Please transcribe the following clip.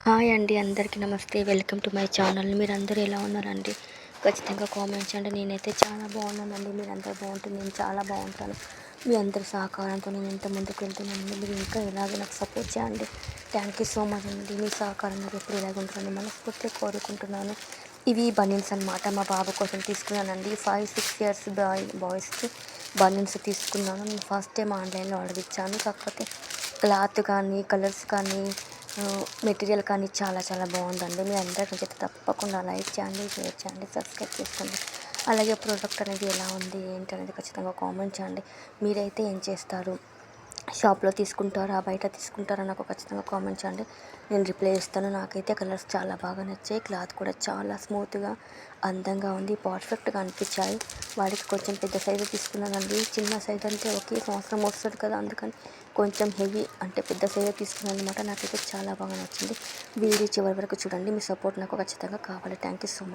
Hi అండి, అందరికీ నమస్తే. Welcome to my channel. మీరందరూ ఎలా ఉన్నారండి? ఖచ్చితంగా కామెంట్స్ చేయండి. నేనైతే చాలా బాగున్నానండి. మీరందరూ బాగుంటే నేను చాలా బాగుంటాను. మీ అందరి సహకారంతో నేను ఎంత ముందుకు వెళ్తున్నానండి. మీరు ఇంకా ఇలాగే నాకు సపోర్ట్ చేయండి. థ్యాంక్ యూ సో మచ్ అండి. మీ సహకారం నాకు ఎప్పుడు ఇలాగ ఉంటుందని మనస్ఫూర్తిగా కోరుకుంటున్నాను. ఇవి బనీన్స్ అనమాట. మా బాబు కోసం తీసుకున్నానండి. 5-6 ఇయర్స్ బాయ్స్కి బనీన్స్ తీసుకున్నాను. నేను ఫస్ట్ టైం ఆన్లైన్లో ఆర్డర్ ఇచ్చాను. కాకపోతే క్లాత్ కానీ, కలర్స్ కానీ, మెటీరియల్ కానీ చాలా చాలా బాగుందండి. మీ అందరికీ నచ్చితే తప్పకుండా లైక్ చేయండి, షేర్ చేయండి, సబ్స్క్రైబ్ చేసుకోండి. అలాగే ప్రోడక్ట్ అనేది ఎలా ఉంది ఏంటి అనేది ఖచ్చితంగా కామెంట్ చేయండి. మీరైతే ఏం చేస్తారు? షాప్లో తీసుకుంటారా, బయట తీసుకుంటారా? నాకు ఖచ్చితంగా కామెంట్ చేయండి. నేను రిప్లై ఇస్తాను. నాకైతే కలర్స్ చాలా బాగా నచ్చాయి. క్లాత్ కూడా చాలా స్మూత్గా, అందంగా ఉంది. పర్ఫెక్ట్గా అనిపించాయి. వాడికి కొంచెం పెద్ద సైజు తీసుకున్నానండి. చిన్న సైజ్ అంటే ఒకే సంవత్సరం వస్తుంది కదా, అందుకని కొంచెం హెవీ అంటే పెద్ద సైజు తీసుకున్నాను అనమాట. నాకైతే చాలా బాగా నచ్చింది. వీడియో చివరి వరకు చూడండి. మీ సపోర్ట్ నాకు ఖచ్చితంగా కావాలి. Thank you so much.